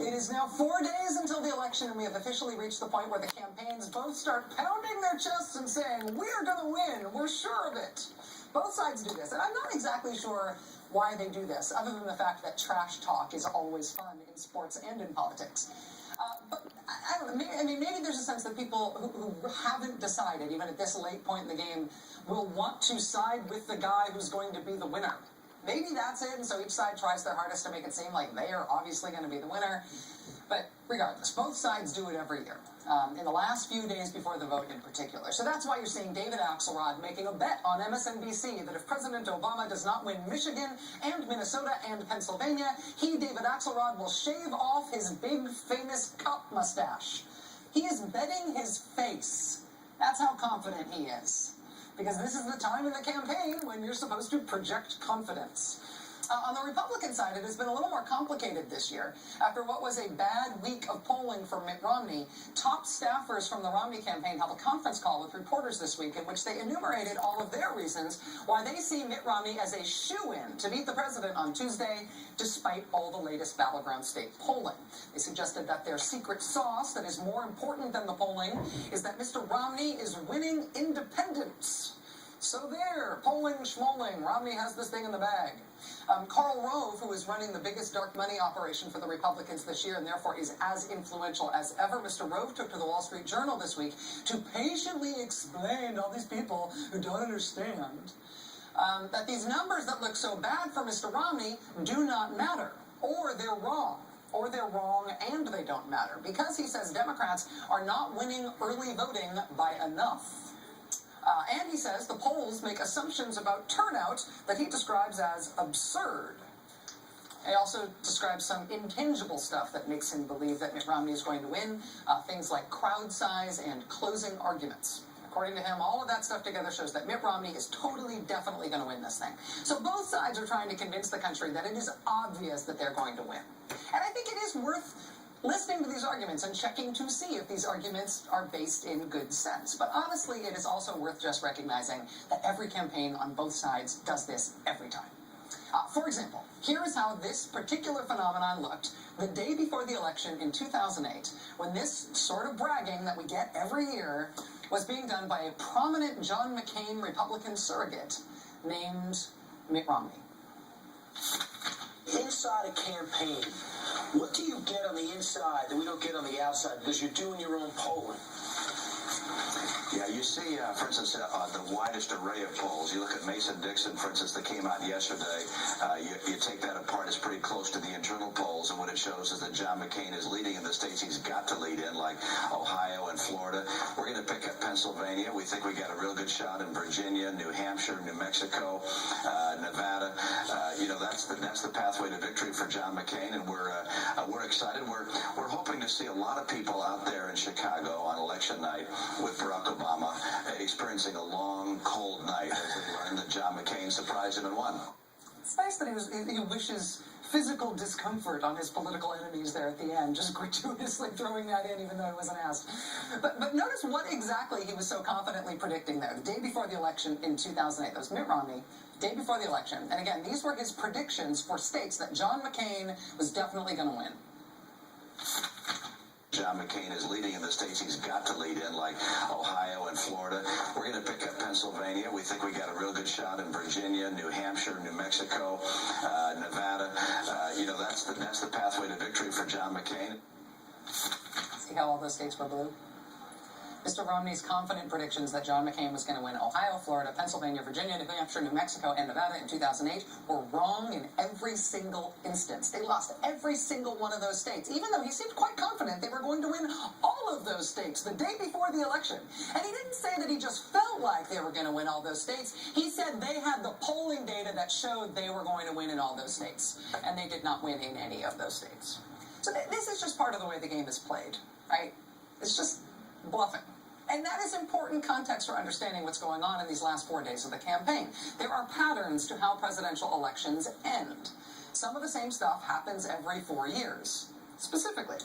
It is now 4 days until the election, and we have officially reached the point where the campaigns both start pounding their chests and saying, we're going to win, we're sure of it. Both sides do this, and I'm not exactly sure why they do this, other than the fact that trash talk is always fun in sports and in politics. But I don't know, maybe there's a sense that people who haven't decided, even at this late point in the game, will want to side with the guy who's going to be the winner. Maybe that's it, and so each side tries their hardest to make it seem like they are obviously going to be the winner. But regardless, both sides do it every year, in the last few days before the vote in particular. So that's why you're seeing David Axelrod making a bet on MSNBC that if President Obama does not win Michigan and Minnesota and Pennsylvania, he, David Axelrod, will shave off his big, famous cop mustache. He is betting his face. That's how confident he is. Because this is the time in the campaign when you're supposed to project confidence. On the Republican side, it has been a little more complicated this year. After what was a bad week of polling for Mitt Romney, top staffers from the Romney campaign held a conference call with reporters this week in which they enumerated all of their reasons why they see Mitt Romney as a shoo-in to beat the president on Tuesday, despite all the latest battleground state polling. They suggested that their secret sauce that is more important than the polling is that Mr. Romney is winning independents. So there, polling schmolling, Romney has this thing in the bag. Karl Rove, who is running the biggest dark money operation for the Republicans this year and therefore is as influential as ever, Mr. Rove took to the Wall Street Journal this week to patiently explain to all these people who don't understand that these numbers that look so bad for Mr. Romney do not matter, or they're wrong. Or they're wrong and they don't matter, because he says Democrats are not winning early voting by enough. And he says the polls make assumptions about turnout that he describes as absurd. He also describes some intangible stuff that makes him believe that Mitt Romney is going to win, things like crowd size and closing arguments. According to him, all of that stuff together shows that Mitt Romney is totally, definitely going to win this thing. So both sides are trying to convince the country that it is obvious that they're going to win. And I think it is worth listening to these arguments and checking to see if these arguments are based in good sense. But honestly, it is also worth just recognizing that every campaign on both sides does this every time. For example, here is how this particular phenomenon looked the day before the election in 2008, when this sort of bragging that we get every year was being done by a prominent John McCain Republican surrogate named Mitt Romney. Inside a campaign, what do you get on the inside that we don't get on the outside because you're doing your own polling? Yeah, you see, for instance, the widest array of polls. You look at Mason-Dixon, for instance, that came out yesterday. You take that apart, it's pretty close to the internal polls, and what it shows is that John McCain is leading in the states he's got to lead in, like Ohio and Florida. We're going to pick up Pennsylvania. We think we got a real good shot in Virginia, New Hampshire, New Mexico, Nevada. That's the pathway to victory for John McCain, and we're excited. We're hoping to see a lot of people out there in Chicago on election night with Barack Obama experiencing a long, cold night as they learned that John McCain surprised him and won. It's nice that he wishes physical discomfort on his political enemies there at the end, just gratuitously throwing that in even though he wasn't asked. But notice what exactly he was so confidently predicting there. The day before the election in 2008, that was Mitt Romney, day before the election. And again, these were his predictions for states that John McCain was definitely going to win. John McCain is leading in the states he's got to lead in, like Ohio and Florida. We're going to pick up Pennsylvania. We think we got a real good shot in Virginia, New Hampshire, New Mexico, Nevada. That's the pathway to victory for John McCain. See how all those states were blue? Mr. Romney's confident predictions that John McCain was going to win Ohio, Florida, Pennsylvania, Virginia, New Hampshire, New Mexico, and Nevada in 2008 were wrong in every single instance. They lost every single one of those states, even though he seemed quite confident they were going to win all of those states the day before the election. And he didn't say that he just felt like they were going to win all those states. He said they had the polling data that showed they were going to win in all those states, and they did not win in any of those states. So this is just part of the way the game is played, right? It's just bluffing. And that is important context for understanding what's going on in these last 4 days of the campaign. There are patterns to how presidential elections end. Some of the same stuff happens every 4 years. Specifically,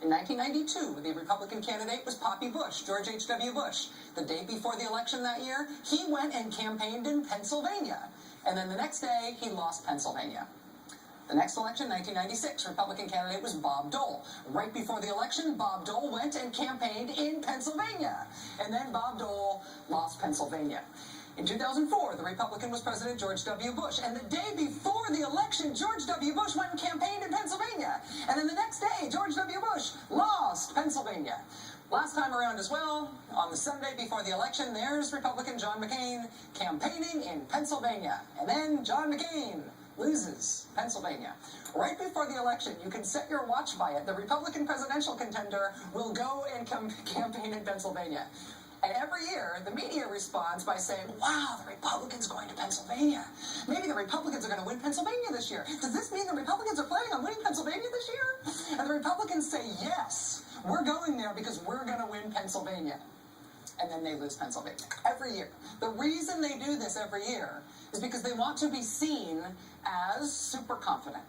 in 1992, the Republican candidate was Poppy Bush, George H.W. Bush. The day before the election that year, he went and campaigned in Pennsylvania. And then the next day, he lost Pennsylvania. The next election, 1996, Republican candidate was Bob Dole. Right before the election, Bob Dole went and campaigned in Pennsylvania. And then Bob Dole lost Pennsylvania. In 2004, the Republican was President George W. Bush. And the day before the election, George W. Bush went and campaigned in Pennsylvania. And then the next day, George W. Bush lost Pennsylvania. Last time around as well, on the Sunday before the election, there's Republican John McCain campaigning in Pennsylvania. And then John McCain loses Pennsylvania. Right before the election, you can set your watch by it. The Republican presidential contender will go and campaign in Pennsylvania. And every year, the media responds by saying, wow, the Republicans going to Pennsylvania. Maybe the Republicans are going to win Pennsylvania this year. Does this mean the Republicans are planning on winning Pennsylvania this year? And the Republicans say, yes, we're going there because we're going to win Pennsylvania. And then they lose Pennsylvania every year. The reason they do this every year is because they want to be seen as super confident.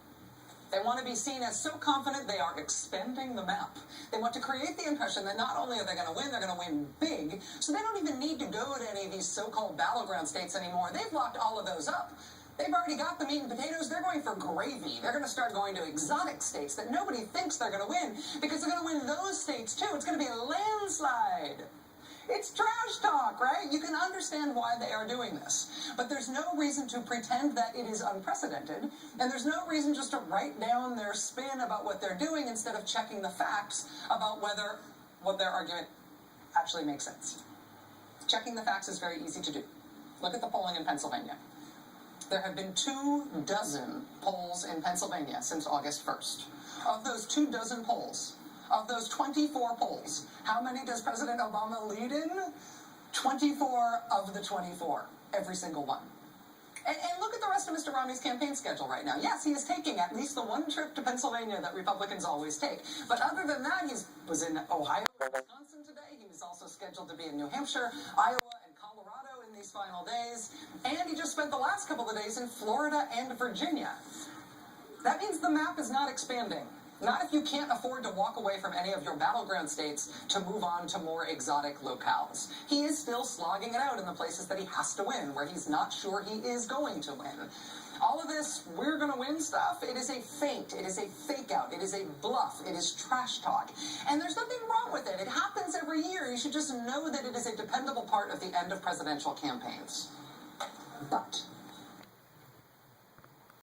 They want to be seen as so confident they are expanding the map. They want to create the impression that not only are they going to win, they're going to win big, so they don't even need to go to any of these so-called battleground states anymore. They've locked all of those up. They've already got the meat and potatoes. They're going for gravy. They're going to start going to exotic states that nobody thinks they're going to win because they're going to win those states too. It's going to be a landslide. It's trash talk, right? You can understand why they are doing this. But there's no reason to pretend that it is unprecedented, and there's no reason just to write down their spin about what they're doing instead of checking the facts about whether what their argument actually makes sense. Checking the facts is very easy to do. Look at the polling in Pennsylvania. There have been 24 polls in Pennsylvania since August 1st. Of those 24 polls, of those 24 polls, how many does President Obama lead in? 24 of the 24. Every single one. And look at the rest of Mr. Romney's campaign schedule right now. Yes, he is taking at least the one trip to Pennsylvania that Republicans always take. But other than that, he was in Ohio and Wisconsin today. He was also scheduled to be in New Hampshire, Iowa, and Colorado in these final days. And he just spent the last couple of days in Florida and Virginia. That means the map is not expanding. Not if you can't afford to walk away from any of your battleground states to move on to more exotic locales. He is still slogging it out in the places that he has to win, where he's not sure he is going to win. All of this, we're going to win stuff, it is a feint, it is a fake out, it is a bluff, it is trash talk. And there's nothing wrong with it. It happens every year. You should just know that it is a dependable part of the end of presidential campaigns. But